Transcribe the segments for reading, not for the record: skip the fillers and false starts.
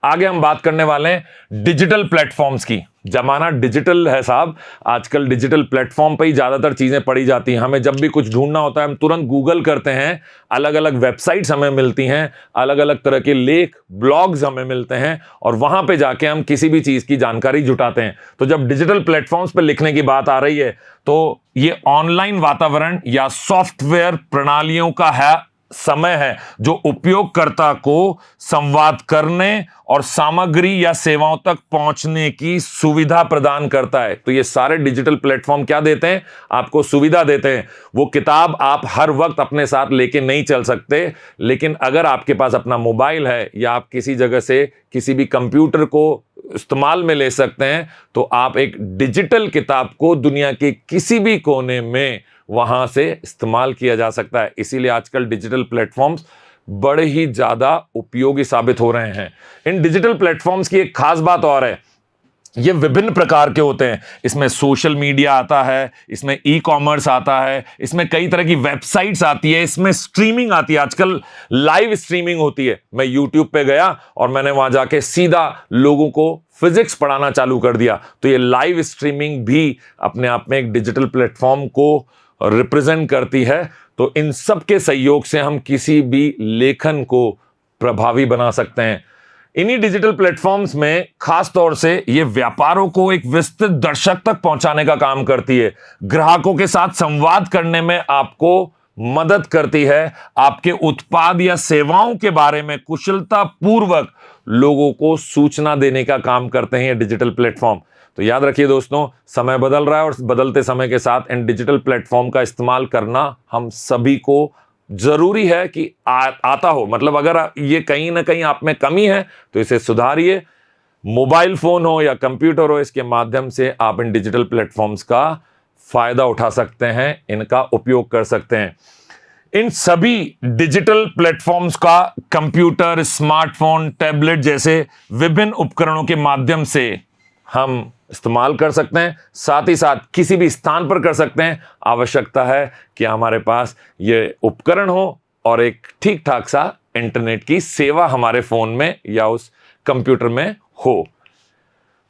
आगे हम बात करने वाले हैं डिजिटल प्लेटफॉर्म्स की। जमाना डिजिटल है साहब, आजकल डिजिटल प्लेटफॉर्म पे ही ज्यादातर चीजें पड़ी जाती हैं। हमें जब भी कुछ ढूंढना होता है हम तुरंत गूगल करते हैं, अलग अलग वेबसाइट्स हमें मिलती हैं, अलग अलग तरह के लेख ब्लॉग्स हमें मिलते हैं और वहां पे जाके हम किसी भी चीज की जानकारी जुटाते हैं। तो जब डिजिटल प्लेटफॉर्म्स पे लिखने की बात आ रही है तो ये ऑनलाइन वातावरण या सॉफ्टवेयर प्रणालियों का है समय है जो उपयोगकर्ता को संवाद करने और सामग्री या सेवाओं तक पहुंचने की सुविधा प्रदान करता है। तो ये सारे डिजिटल प्लेटफॉर्म क्या देते हैं? आपको सुविधा देते हैं। वो किताब आप हर वक्त अपने साथ लेके नहीं चल सकते, लेकिन अगर आपके पास अपना मोबाइल है या आप किसी जगह से किसी भी कंप्यूटर को इस्तेमाल में ले सकते हैं, तो आप एक डिजिटल किताब को दुनिया के किसी भी कोने में वहां से इस्तेमाल किया जा सकता है। इसीलिए आजकल डिजिटल प्लेटफॉर्म्स बड़े ही ज्यादा उपयोगी साबित हो रहे हैं। इन डिजिटल प्लेटफॉर्म्स की एक खास बात और है, ये विभिन्न प्रकार के होते हैं। इसमें सोशल मीडिया आता है, इसमें ई कॉमर्स आता है, इसमें कई तरह की वेबसाइट्स आती है, इसमें स्ट्रीमिंग आती है। आजकल लाइव स्ट्रीमिंग होती है। मैं यूट्यूब पे गया और मैंने वहां जाके सीधा लोगों को फिजिक्स पढ़ाना चालू कर दिया। तो ये लाइव स्ट्रीमिंग भी अपने आप में एक डिजिटल प्लेटफॉर्म को रिप्रेजेंट करती है। तो इन सब के सहयोग से हम किसी भी लेखन को प्रभावी बना सकते हैं। इन्हीं डिजिटल प्लेटफॉर्म्स में खास तौर से ये व्यापारों को एक विस्तृत दर्शक तक पहुंचाने का काम करती है, ग्राहकों के साथ संवाद करने में आपको मदद करती है, आपके उत्पाद या सेवाओं के बारे में कुशलता पूर्वक लोगों को सूचना देने का काम करते हैं ये डिजिटल प्लेटफॉर्म। तो याद रखिए दोस्तों, समय बदल रहा है और बदलते समय के साथ इन डिजिटल प्लेटफॉर्म का इस्तेमाल करना हम सभी को जरूरी है कि आता हो। मतलब अगर ये कहीं ना कहीं आप में कमी है तो इसे सुधारिए। मोबाइल फोन हो या कंप्यूटर हो, इसके माध्यम से आप इन डिजिटल प्लेटफॉर्म्स का फायदा उठा सकते हैं, इनका उपयोग कर सकते हैं। इन सभी डिजिटल प्लेटफॉर्म्स का कंप्यूटर, स्मार्टफोन, टैबलेट जैसे विभिन्न उपकरणों के माध्यम से हम इस्तेमाल कर सकते हैं, साथ ही साथ किसी भी स्थान पर कर सकते हैं। आवश्यकता है कि हमारे पास ये उपकरण हो और एक ठीक ठाक सा इंटरनेट की सेवा हमारे फोन में या उस कंप्यूटर में हो।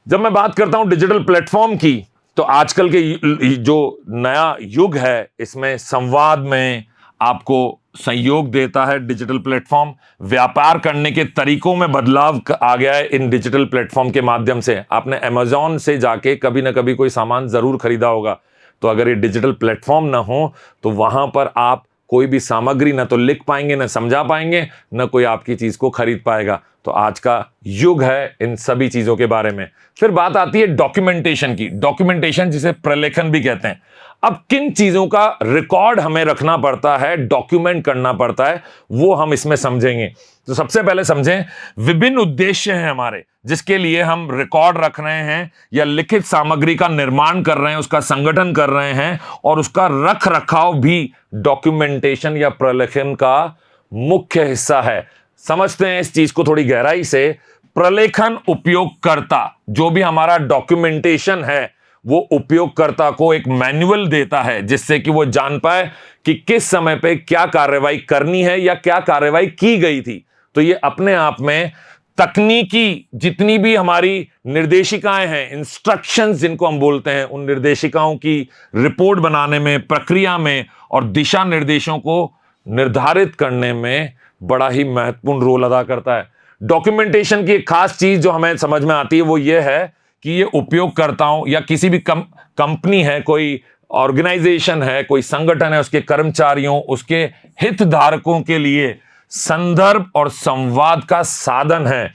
जब मैं बात करता हूं डिजिटल प्लेटफॉर्म की, तो आजकल के जो नया युग है इसमें संवाद में आपको सहयोग देता है डिजिटल प्लेटफॉर्म। व्यापार करने के तरीकों में बदलाव आ गया है इन डिजिटल प्लेटफॉर्म के माध्यम से। आपने अमेज़न से जाके कभी ना कभी कोई सामान जरूर खरीदा होगा, तो अगर ये डिजिटल प्लेटफॉर्म ना हो तो वहां पर आप कोई भी सामग्री ना तो लिख पाएंगे, ना समझा पाएंगे, ना कोई आपकी चीज को खरीद पाएगा। तो आज का युग है इन सभी चीजों के बारे में। फिर बात आती है डॉक्यूमेंटेशन की। डॉक्यूमेंटेशन जिसे प्रलेखन भी कहते हैं। अब किन चीजों का रिकॉर्ड हमें रखना पड़ता है, डॉक्यूमेंट करना पड़ता है, वो हम इसमें समझेंगे। तो सबसे पहले समझें, विभिन्न उद्देश्य हैं हमारे जिसके लिए हम रिकॉर्ड रख रहे हैं या लिखित सामग्री का निर्माण कर रहे हैं, उसका संगठन कर रहे हैं और उसका रख रखाव भी डॉक्यूमेंटेशन या प्रलेखन का मुख्य हिस्सा है। समझते हैं इस चीज को थोड़ी गहराई से। प्रलेखन उपयोगकर्ता, जो भी हमारा डॉक्यूमेंटेशन है वो उपयोगकर्ता को एक मैनुअल देता है जिससे कि वो जान पाए कि किस समय पे क्या कार्रवाई करनी है या क्या कार्रवाई की गई थी। तो ये अपने आप में तकनीकी जितनी भी हमारी निर्देशिकाएं हैं, इंस्ट्रक्शंस जिनको हम बोलते हैं, उन निर्देशिकाओं की रिपोर्ट बनाने में, प्रक्रिया में और दिशा निर्देशों को निर्धारित करने में बड़ा ही महत्वपूर्ण रोल अदा करता है। डॉक्यूमेंटेशन की एक खास चीज जो हमें समझ में आती है वो ये है कि ये उपयोगकर्ताओं या किसी भी कंपनी है, कोई ऑर्गेनाइजेशन है, कोई संगठन है, उसके कर्मचारियों, उसके हितधारकों के लिए संदर्भ और संवाद का साधन है।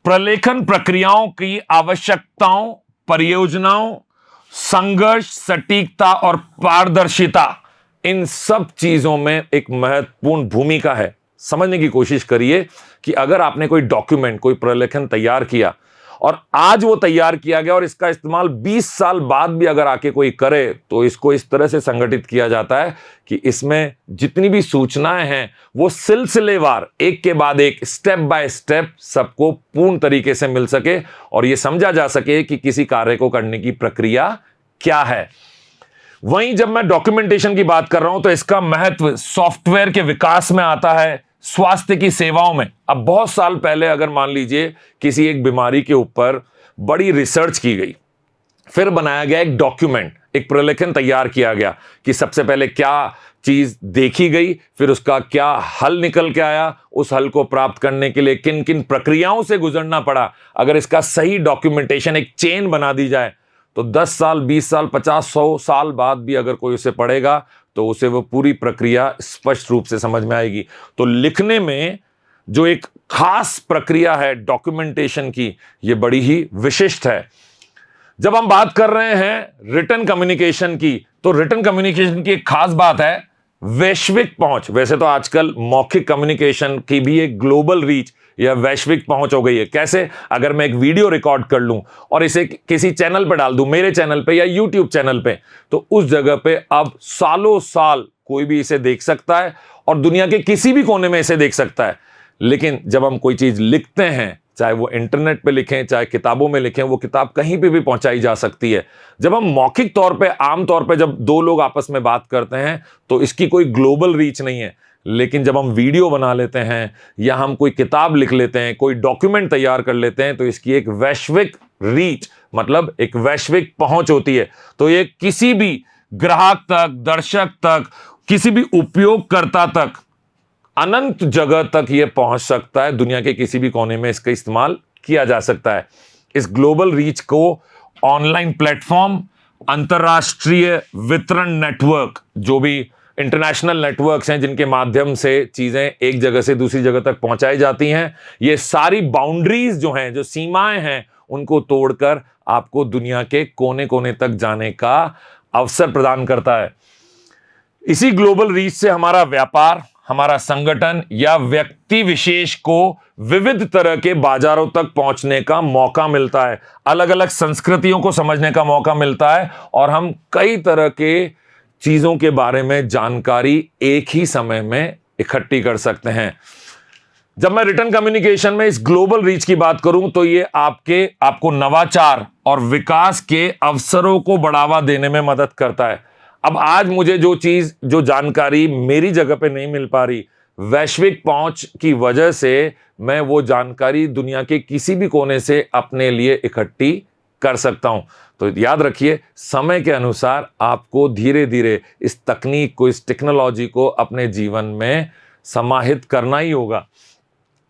प्रलेखन प्रक्रियाओं की आवश्यकताओं, परियोजनाओं, संघर्ष, सटीकता और पारदर्शिता, इन सब चीजों में एक महत्वपूर्ण भूमिका है। समझने की कोशिश करिए कि अगर आपने कोई डॉक्यूमेंट, कोई प्रलेखन तैयार किया और आज वो तैयार किया गया और इसका इस्तेमाल 20 साल बाद भी अगर आके कोई करे, तो इसको इस तरह से संगठित किया जाता है कि इसमें जितनी भी सूचनाएं हैं वो सिलसिलेवार, एक के बाद एक, स्टेप बाय स्टेप सबको पूर्ण तरीके से मिल सके और यह समझा जा सके कि किसी कार्य को करने की प्रक्रिया क्या है। वहीं जब मैं डॉक्यूमेंटेशन की बात कर रहा हूं तो इसका महत्व सॉफ्टवेयर के विकास में आता है, स्वास्थ्य की सेवाओं में। अब बहुत साल पहले अगर मान लीजिए किसी एक बीमारी के ऊपर बड़ी रिसर्च की गई, फिर बनाया गया एक डॉक्यूमेंट, एक प्रलेखन तैयार किया गया कि सबसे पहले क्या चीज देखी गई, फिर उसका क्या हल निकल के आया, उस हल को प्राप्त करने के लिए किन किन प्रक्रियाओं से गुजरना पड़ा। अगर इसका सही डॉक्यूमेंटेशन, एक चेन बना दी जाए, तो 10 साल, 20 साल, 50, 100 साल बाद भी अगर कोई उसे पढ़ेगा तो उसे वो पूरी प्रक्रिया स्पष्ट रूप से समझ में आएगी। तो लिखने में जो एक खास प्रक्रिया है डॉक्यूमेंटेशन की, ये बड़ी ही विशिष्ट है। जब हम बात कर रहे हैं रिटन कम्युनिकेशन की, तो रिटन कम्युनिकेशन की एक खास बात है वैश्विक पहुंच। वैसे तो आजकल मौखिक कम्युनिकेशन की भी एक ग्लोबल रीच या वैश्विक पहुंच हो गई है। कैसे? अगर मैं एक वीडियो रिकॉर्ड कर लूं और इसे किसी चैनल पर डाल दूं, मेरे चैनल पे या यूट्यूब चैनल पे, तो उस जगह पे अब सालों साल कोई भी इसे देख सकता है और दुनिया के किसी भी कोने में इसे देख सकता है। लेकिन जब हम कोई चीज लिखते हैं, चाहे वो इंटरनेट पे लिखें, चाहे किताबों में लिखें, वो किताब कहीं पे भी पहुंचाई जा सकती है। जब हम मौखिक तौर पे, आम तौर पे जब दो लोग आपस में बात करते हैं तो इसकी कोई ग्लोबल रीच नहीं है। लेकिन जब हम वीडियो बना लेते हैं या हम कोई किताब लिख लेते हैं, कोई डॉक्यूमेंट तैयार कर लेते हैं, तो इसकी एक वैश्विक रीच, मतलब एक वैश्विक पहुंच होती है। तो ये किसी भी ग्राहक तक, दर्शक तक, किसी भी उपयोगकर्ता तक, अनंत जगह तक यह पहुंच सकता है। दुनिया के किसी भी कोने में इसका इस्तेमाल किया जा सकता है। इस ग्लोबल रीच को ऑनलाइन प्लेटफॉर्म, अंतरराष्ट्रीय वितरण नेटवर्क, जो भी इंटरनेशनल नेटवर्क्स हैं जिनके माध्यम से चीजें एक जगह से दूसरी जगह तक पहुंचाई जाती हैं, ये सारी बाउंड्रीज जो हैं, जो सीमाएं हैं, उनको तोड़कर आपको दुनिया के कोने कोने तक जाने का अवसर प्रदान करता है। इसी ग्लोबल रीच से हमारा व्यापार, हमारा संगठन या व्यक्ति विशेष को विविध तरह के बाजारों तक पहुंचने का मौका मिलता है, अलग अलग संस्कृतियों को समझने का मौका मिलता है, और हम कई तरह के चीजों के बारे में जानकारी एक ही समय में इकट्ठी कर सकते हैं। जब मैं रिटन कम्युनिकेशन में इस ग्लोबल रीच की बात करूं, तो ये आपको नवाचार और विकास के अवसरों को बढ़ावा देने में मदद करता है। अब आज मुझे जो जानकारी मेरी जगह पे नहीं मिल पा रही, वैश्विक पहुंच की वजह से मैं वो जानकारी दुनिया के किसी भी कोने से अपने लिए इकट्ठी कर सकता हूं। तो याद रखिए, समय के अनुसार आपको धीरे धीरे इस तकनीक को, इस टेक्नोलॉजी को अपने जीवन में समाहित करना ही होगा।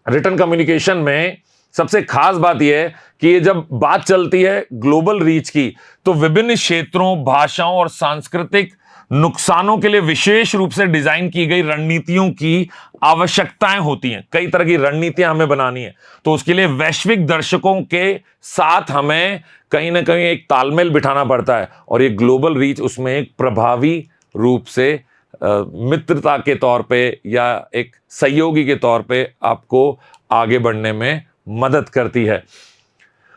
रिटन कम्युनिकेशन में सबसे खास बात यह है कि ये जब बात चलती है ग्लोबल रीच की, तो विभिन्न क्षेत्रों, भाषाओं और सांस्कृतिक नुकसानों के लिए विशेष रूप से डिजाइन की गई रणनीतियों की आवश्यकताएं होती हैं। कई तरह की रणनीतियां हमें बनानी है, तो उसके लिए वैश्विक दर्शकों के साथ हमें कहीं ना कहीं एक तालमेल बिठाना पड़ता है, और ये ग्लोबल रीच उसमें एक प्रभावी रूप से मित्रता के तौर पे या एक सहयोगी के तौर पे आपको आगे बढ़ने में मदद करती है।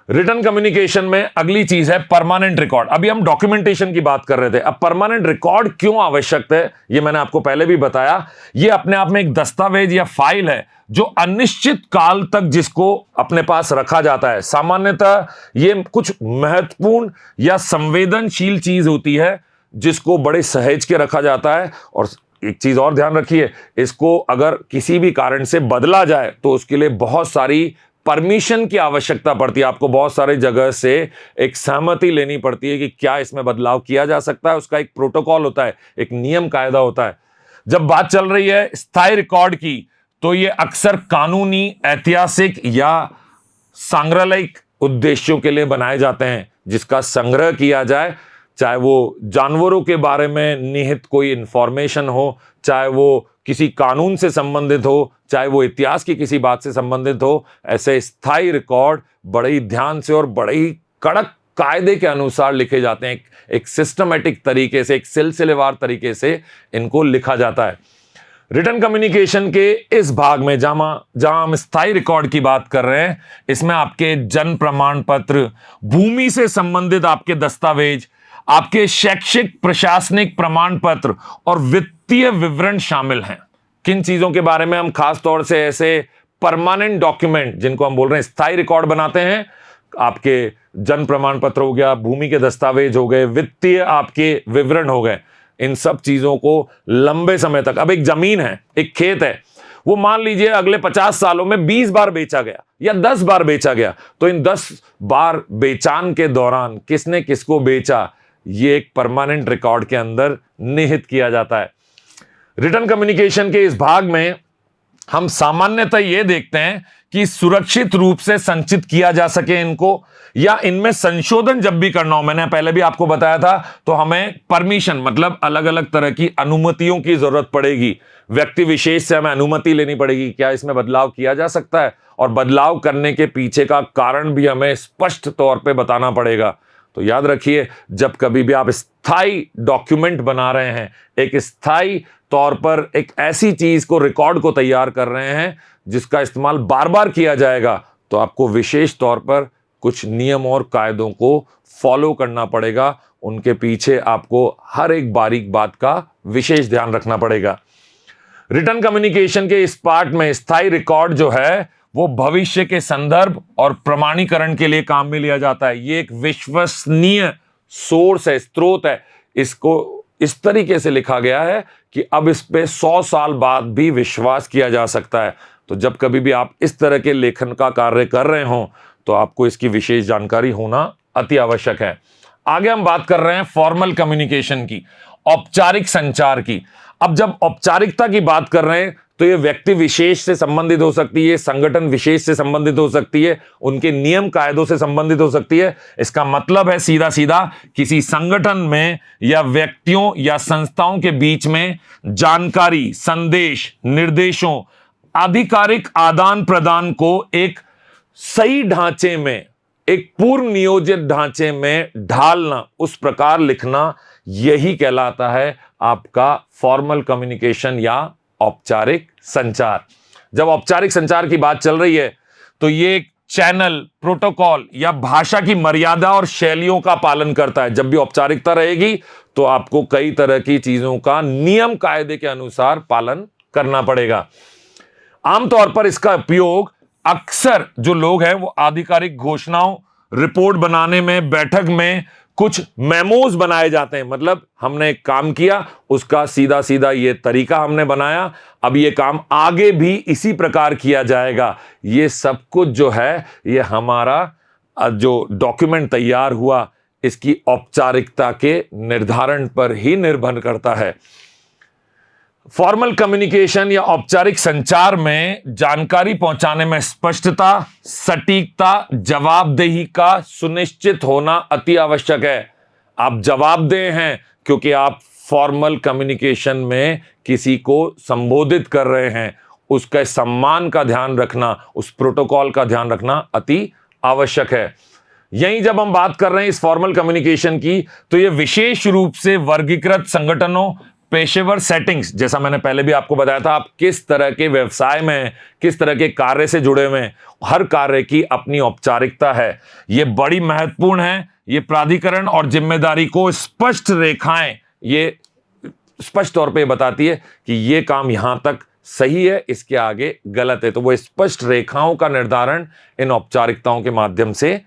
रिटन कम्युनिकेशन में अगली चीज है परमानेंट रिकॉर्ड। अभी हम डॉक्यूमेंटेशन की बात कर रहे थे, अब परमानेंट रिकॉर्ड क्यों आवश्यक है, ये मैंने आपको पहले भी बताया। ये अपने आप में एक दस्तावेज या फाइल है जो अनिश्चित काल तक जिसको अपने पास रखा जाता है। सामान्यतः ये कुछ महत्वपूर्ण या संवेदनशील चीज होती है जिसको बड़े सहेज के रखा जाता है। और एक चीज और ध्यान रखिए, इसको अगर किसी भी कारण से बदला जाए तो उसके लिए बहुत सारी परमिशन की आवश्यकता पड़ती है। आपको बहुत सारे जगह से एक सहमति लेनी पड़ती है कि क्या इसमें बदलाव किया जा सकता है। उसका एक प्रोटोकॉल होता है, एक नियम कायदा होता है। जब बात चल रही है स्थायी रिकॉर्ड की, तो ये अक्सर कानूनी, ऐतिहासिक या सांग्रहायिक उद्देश्यों के लिए बनाए जाते हैं, जिसका संग्रह किया जाए, चाहे वो जानवरों के बारे में निहित कोई इंफॉर्मेशन हो, चाहे वो किसी कानून से संबंधित हो, चाहे वो इतिहास की किसी बात से संबंधित हो। ऐसे स्थायी रिकॉर्ड बड़े ही ध्यान से और बड़े ही कड़क कायदे के अनुसार लिखे जाते हैं। एक सिस्टमैटिक तरीके से, एक सिलसिलेवार तरीके से इनको लिखा जाता है। रिटन कम्युनिकेशन के इस भाग में जहां हम स्थायी रिकॉर्ड की बात कर रहे हैं, इसमें आपके जन्म प्रमाण पत्र, भूमि से संबंधित आपके दस्तावेज, आपके शैक्षिक प्रशासनिक प्रमाण पत्र और वित्तीय विवरण शामिल हैं। किन चीजों के बारे में हम खास तौर से ऐसे परमानेंट डॉक्यूमेंट, जिनको हम बोल रहे हैं स्थायी रिकॉर्ड, बनाते हैं? आपके जन्म प्रमाण पत्र हो गया, भूमि के दस्तावेज हो गए, वित्तीय आपके विवरण हो गए। इन सब चीजों को लंबे समय तक, अब एक जमीन है, एक खेत है, वो मान लीजिए अगले 50 सालों में 20 बार बेचा गया या 10 बार बेचा गया, तो इन 10 बार बेचान के दौरान किसने किसको बेचा, ये एक परमानेंट रिकॉर्ड के अंदर निहित किया जाता है। रिटर्न कम्युनिकेशन के इस भाग में हम सामान्यतः यह देखते हैं कि सुरक्षित रूप से संचित किया जा सके इनको, या इनमें संशोधन जब भी करना हो, मैंने पहले भी आपको बताया था, तो हमें परमिशन मतलब अलग अलग तरह की अनुमतियों की जरूरत पड़ेगी। व्यक्ति विशेष से हमें अनुमति लेनी पड़ेगी, क्या इसमें बदलाव किया जा सकता है, और बदलाव करने के पीछे का कारण भी हमें स्पष्ट तौर पे बताना पड़ेगा। तो याद रखिए, जब कभी भी आप स्थायी डॉक्यूमेंट बना रहे हैं, एक स्थायी तौर पर एक ऐसी चीज को, रिकॉर्ड को तैयार कर रहे हैं जिसका इस्तेमाल बार बार किया जाएगा, तो आपको विशेष तौर पर कुछ नियम और कायदों को फॉलो करना पड़ेगा। उनके पीछे आपको हर एक बारीक बात का विशेष ध्यान रखना पड़ेगा। रिटर्न कम्युनिकेशन के इस पार्ट में स्थायी रिकॉर्ड जो है वो भविष्य के संदर्भ और प्रमाणीकरण के लिए काम में लिया जाता है। ये एक विश्वसनीय सोर्स है, स्रोत है। इसको इस तरीके से लिखा गया है कि अब इस पे 100 साल बाद भी विश्वास किया जा सकता है। तो जब कभी भी आप इस तरह के लेखन का कार्य कर रहे हो तो आपको इसकी विशेष जानकारी होना अति आवश्यक है। आगे हम बात कर रहे हैं फॉर्मल कम्युनिकेशन की, औपचारिक संचार की। अब जब औपचारिकता की बात कर रहे हैं तो ये व्यक्ति विशेष से संबंधित हो सकती है, संगठन विशेष से संबंधित हो सकती है, उनके नियम कायदों से संबंधित हो सकती है। इसका मतलब है सीधा सीधा किसी संगठन में या व्यक्तियों या संस्थाओं के बीच में जानकारी, संदेश, निर्देशों, आधिकारिक आदान प्रदान को एक सही ढांचे में, एक पूर्व नियोजित ढांचे में ढालना, उस प्रकार लिखना, यही कहलाता है आपका फॉर्मल कम्युनिकेशन या औपचारिक संचार। जब औपचारिक संचार की बात चल रही है तो ये एक चैनल, प्रोटोकॉल या भाषा की मर्यादा और शैलियों का पालन करता है। जब भी औपचारिकता रहेगी तो आपको कई तरह की चीजों का नियम कायदे के अनुसार पालन करना पड़ेगा। आमतौर पर इसका उपयोग अक्सर जो लोग हैं वो आधिकारिक घोषणाओं, रिपोर्ट बनाने में, बैठक में कुछ मेमोज बनाए जाते हैं। मतलब हमने एक काम किया, उसका सीधा सीधा ये तरीका हमने बनाया, अब ये काम आगे भी इसी प्रकार किया जाएगा। ये सब कुछ जो है ये हमारा जो डॉक्यूमेंट तैयार हुआ इसकी औपचारिकता के निर्धारण पर ही निर्भर करता है। फॉर्मल कम्युनिकेशन या औपचारिक संचार में जानकारी पहुंचाने में स्पष्टता, सटीकता, जवाबदेही का सुनिश्चित होना अति आवश्यक है। आप जवाबदेह हैं क्योंकि आप फॉर्मल कम्युनिकेशन में किसी को संबोधित कर रहे हैं। उसके सम्मान का ध्यान रखना, उस प्रोटोकॉल का ध्यान रखना अति आवश्यक है। यहीं जब हम बात कर रहे हैं इस फॉर्मल कम्युनिकेशन की, तो यह विशेष रूप से वर्गीकृत संगठनों, पेशेवर सेटिंग्स, जैसा मैंने पहले भी आपको बताया था, आप किस तरह के व्यवसाय में, किस तरह के कार्य से जुड़े हुए हैं, हर कार्य की अपनी औपचारिकता है। ये बड़ी महत्वपूर्ण है। ये प्राधिकरण और जिम्मेदारी को स्पष्ट रेखाएं, ये स्पष्ट तौर पे बताती है कि ये काम यहां तक सही है, इसके आगे गलत है। तो वो स्पष्ट रेखाओं का निर्धारण इन औपचारिकताओं के माध्यम से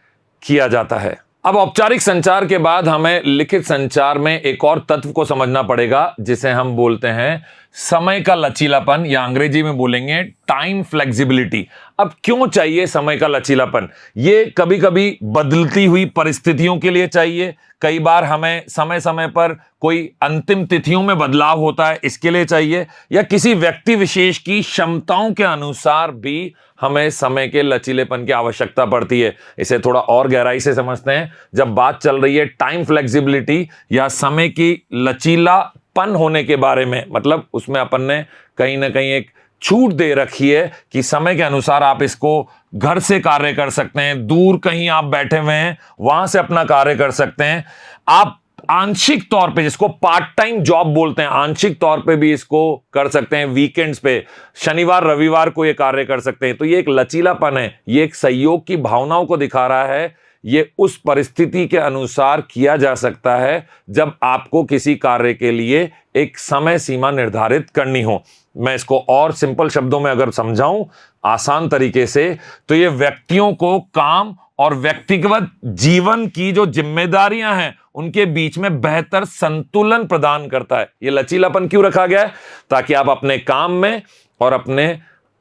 किया जाता है। अब औपचारिक संचार के बाद हमें लिखित संचार में एक और तत्व को समझना पड़ेगा जिसे हम बोलते हैं समय का लचीलापन, या अंग्रेजी में बोलेंगे टाइम फ्लेक्सिबिलिटी। अब क्यों चाहिए समय का लचीलापन? ये कभी कभी बदलती हुई परिस्थितियों के लिए चाहिए, कई बार हमें समय समय पर कोई अंतिम तिथियों में बदलाव होता है, इसके लिए चाहिए, या किसी व्यक्ति विशेष की क्षमताओं के अनुसार भी हमें समय के लचीलेपन की आवश्यकता पड़ती है। इसे थोड़ा और गहराई से समझते हैं। जब बात चल रही है टाइम फ्लेक्सिबिलिटी या समय की लचीलापन होने के बारे में, मतलब उसमें अपन ने कहीं ना कहीं एक छूट दे रखी है कि समय के अनुसार आप इसको घर से कार्य कर सकते हैं, दूर कहीं आप बैठे हुए हैं वहां से अपना कार्य कर सकते हैं। आप आंशिक तौर पे, जिसको पार्ट टाइम जॉब बोलते हैं, आंशिक तौर पे भी इसको कर सकते हैं, वीकेंड्स पे, शनिवार रविवार को ये कार्य कर सकते हैं। तो ये एक लचीलापन है, ये एक सहयोग की भावनाओं को दिखा रहा है। ये उस परिस्थिति के अनुसार किया जा सकता है जब आपको किसी कार्य के लिए एक समय सीमा निर्धारित करनी हो। मैं इसको और सिंपल शब्दों में अगर समझाऊं, आसान तरीके से, तो ये व्यक्तियों को काम और व्यक्तिगत जीवन की जो जिम्मेदारियां हैं उनके बीच में बेहतर संतुलन प्रदान करता है। ये लचीलापन क्यों रखा गया है? ताकि आप अपने काम में और अपने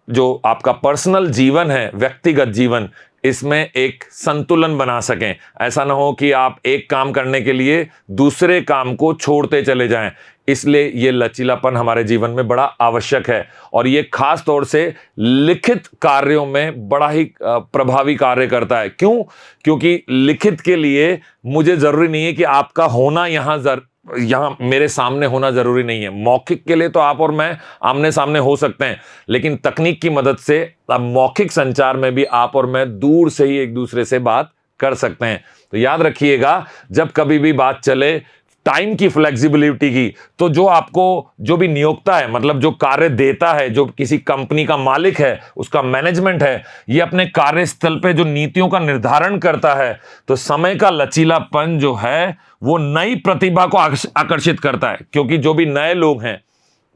जो आपका पर्सनल जीवन है, व्यक्तिगत जीवन, इसमें एक संतुलन बना सकें। ऐसा ना हो कि आप एक काम करने के लिए दूसरे काम को छोड़ते चले जाएं। इसलिए ये लचीलापन हमारे जीवन में बड़ा आवश्यक है और ये खास तौर से लिखित कार्यों में बड़ा ही प्रभावी कार्य करता है। क्यों? क्योंकि लिखित के लिए मुझे जरूरी नहीं है कि आपका होना यहां मेरे सामने होना जरूरी नहीं है। मौखिक के लिए तो आप और मैं आमने सामने हो सकते हैं, लेकिन तकनीक की मदद से अब मौखिक संचार में भी आप और मैं दूर से ही एक दूसरे से बात कर सकते हैं। तो याद रखिएगा, जब कभी भी बात चले टाइम की फ्लेक्सिबिलिटी की, तो जो आपको जो भी नियोक्ता है, मतलब जो कार्य देता है, जो किसी कंपनी का मालिक है, उसका मैनेजमेंट है, ये अपने कार्यस्थल पे जो नीतियों का निर्धारण करता है, तो समय का लचीलापन जो है वो नई प्रतिभा को आकर्षित करता है। क्योंकि जो भी नए लोग हैं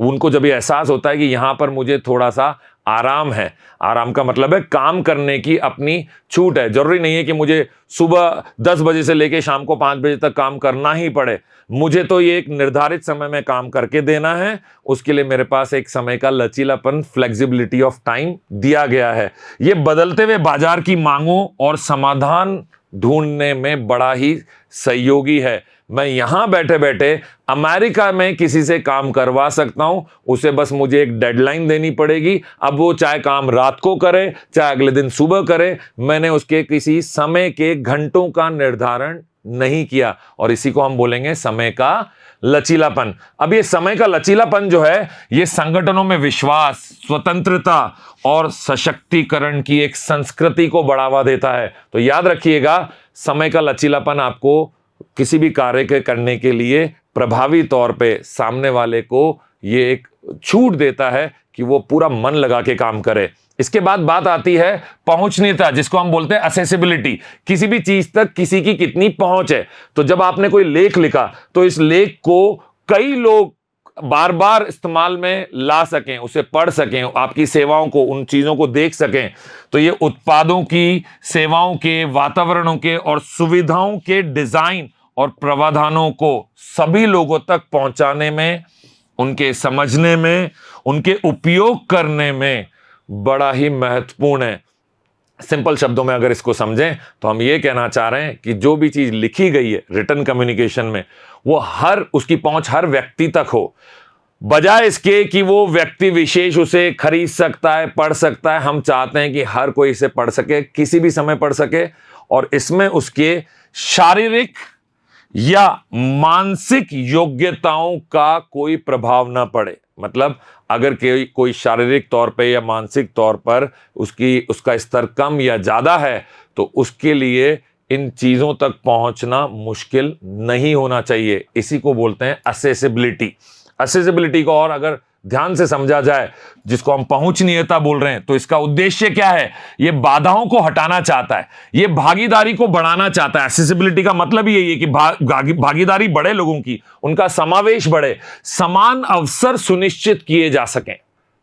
उनको जब ये एहसास होता है कि यहां पर मुझे थोड़ा सा आराम है, आराम का मतलब है काम करने की अपनी छूट है, जरूरी नहीं है कि मुझे सुबह 10 बजे से लेकर शाम को 5 बजे तक काम करना ही पड़े, मुझे तो ये एक निर्धारित समय में काम करके देना है, उसके लिए मेरे पास एक समय का लचीलापन, फ्लेक्सिबिलिटी ऑफ टाइम दिया गया है। ये बदलते हुए बाजार की मांगों और समाधान ढूंढने में बड़ा ही सहयोगी है। मैं यहां बैठे बैठे अमेरिका में किसी से काम करवा सकता हूं, उसे बस मुझे एक डेडलाइन देनी पड़ेगी। अब वो चाहे काम रात को करे, चाहे अगले दिन सुबह करे, मैंने उसके किसी समय के घंटों का निर्धारण नहीं किया, और इसी को हम बोलेंगे समय का लचीलापन। अब ये समय का लचीलापन जो है, ये संगठनों में विश्वास, स्वतंत्रता और सशक्तिकरण की एक संस्कृति को बढ़ावा देता है। तो याद रखिएगा, समय का लचीलापन आपको किसी भी कार्य के करने के लिए प्रभावी तौर पे सामने वाले को ये एक छूट देता है कि वो पूरा मन लगा के काम करे। इसके बाद बात आती है पहुंचनीयता, जिसको हम बोलते हैं असेसिबिलिटी। किसी भी चीज तक किसी की कितनी पहुंच है। तो जब आपने कोई लेख लिखा, तो इस लेख को कई लोग बार बार इस्तेमाल में ला सकें, उसे पढ़ सकें, आपकी सेवाओं को, उन चीजों को देख सकें। तो ये उत्पादों की, सेवाओं के, वातावरणों के और सुविधाओं के डिजाइन और प्रावधानों को सभी लोगों तक पहुंचाने में, उनके समझने में, उनके उपयोग करने में बड़ा ही महत्वपूर्ण है। सिंपल शब्दों में अगर इसको समझें तो हम ये कहना चाह रहे हैं कि जो भी चीज लिखी गई है रिटन कम्युनिकेशन में, वो उसकी पहुंच हर व्यक्ति तक हो, बजाय इसके कि वो व्यक्ति विशेष उसे खरीद सकता है, पढ़ सकता है। हम चाहते हैं कि हर कोई इसे पढ़ सके, किसी भी समय पढ़ सके, और इसमें उसके शारीरिक या मानसिक योग्यताओं का कोई प्रभाव ना पड़े। मतलब अगर कोई शारीरिक तौर पे या मानसिक तौर पर उसका स्तर कम या ज्यादा है, तो उसके लिए इन चीजों तक पहुंचना मुश्किल नहीं होना चाहिए। इसी को बोलते हैं असेसिबिलिटी। असेसिबिलिटी को और अगर ध्यान से समझा जाए, जिसको हम पहुंचनीयता बोल रहे हैं, तो इसका उद्देश्य क्या है? ये बाधाओं को हटाना चाहता है, ये भागीदारी को बढ़ाना चाहता है। एक्सेसिबिलिटी का मतलब ही यही है कि भागीदारी बढ़े, लोगों की, उनका समावेश बढ़े, समान अवसर सुनिश्चित किए जा सकें,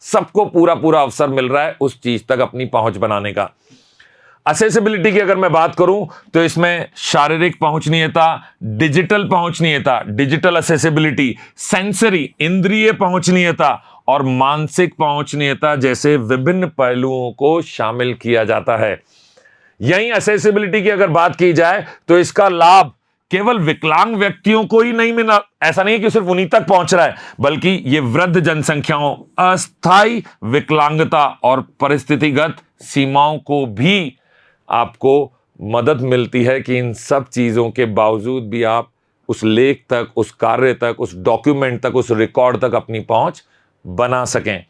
सबको पूरा पूरा अवसर मिल रहा है उस चीज तक अपनी पहुंच बनाने का। असेसिबिलिटी की अगर मैं बात करूं तो इसमें शारीरिक पहुंचनीयता, डिजिटल पहुंचनीयता, डिजिटल असेसिबिलिटी, सेंसरी, इंद्रिय पहुंचनीयता और मानसिक पहुंचनीयता जैसे विभिन्न पहलुओं को शामिल किया जाता है। यही असेसिबिलिटी की अगर बात की जाए तो इसका लाभ केवल विकलांग व्यक्तियों को ही नहीं मिला। ऐसा नहीं है कि सिर्फ उन्हीं तक पहुंच रहा है, बल्कि ये वृद्ध जनसंख्याओं, अस्थायी विकलांगता और परिस्थितिगत सीमाओं को भी आपको मदद मिलती है कि इन सब चीजों के बावजूद भी आप उस लेख तक, उस कार्य तक, उस डॉक्यूमेंट तक, उस रिकॉर्ड तक अपनी पहुंच बना सकें।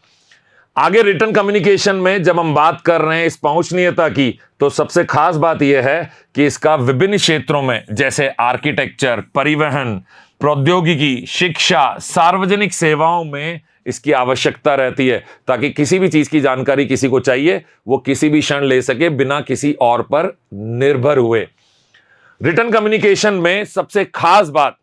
आगे रिटन कम्युनिकेशन में जब हम बात कर रहे हैं इस पहुंचनीयता की, तो सबसे खास बात यह है कि इसका विभिन्न क्षेत्रों में, जैसे आर्किटेक्चर, परिवहन, प्रौद्योगिकी, शिक्षा, सार्वजनिक सेवाओं में इसकी आवश्यकता रहती है, ताकि किसी भी चीज की जानकारी किसी को चाहिए, वो किसी भी क्षण ले सके बिना किसी और पर निर्भर हुए। रिटन कम्युनिकेशन में सबसे खास बात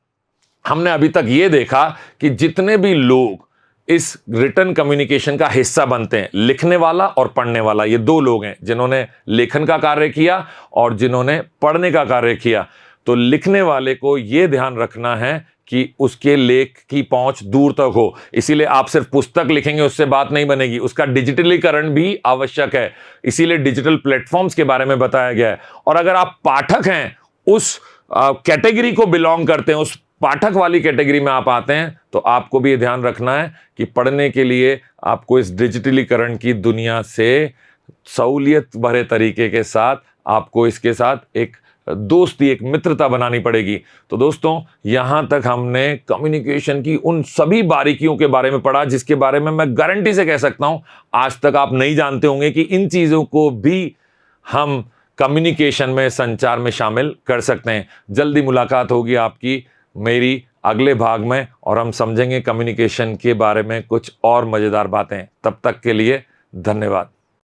हमने अभी तक यह देखा कि जितने भी लोग इस रिटन कम्युनिकेशन का हिस्सा बनते हैं, लिखने वाला और पढ़ने वाला, ये दो लोग हैं जिन्होंने लेखन का कार्य किया और जिन्होंने पढ़ने का कार्य किया। तो लिखने वाले को यह ध्यान रखना है कि उसके लेख की पहुंच दूर तक हो। इसीलिए आप सिर्फ पुस्तक लिखेंगे उससे बात नहीं बनेगी, उसका डिजिटलीकरण भी आवश्यक है। इसीलिए डिजिटल प्लेटफॉर्म्स के बारे में बताया गया है। और अगर आप पाठक हैं, उस कैटेगरी को बिलोंग करते हैं, उस पाठक वाली कैटेगरी में आप आते हैं, तो आपको भी ये ध्यान रखना है कि पढ़ने के लिए आपको इस डिजिटलीकरण की दुनिया से सहूलियत भरे तरीके के साथ आपको इसके साथ एक दोस्ती, एक मित्रता बनानी पड़ेगी। तो दोस्तों, यहां तक हमने कम्युनिकेशन की उन सभी बारीकियों के बारे में पढ़ा जिसके बारे में मैं गारंटी से कह सकता हूं आज तक आप नहीं जानते होंगे कि इन चीजों को भी हम कम्युनिकेशन में, संचार में शामिल कर सकते हैं। जल्दी मुलाकात होगी आपकी मेरी अगले भाग में और हम समझेंगे कम्युनिकेशन के बारे में कुछ और मजेदार बातें। तब तक के लिए धन्यवाद।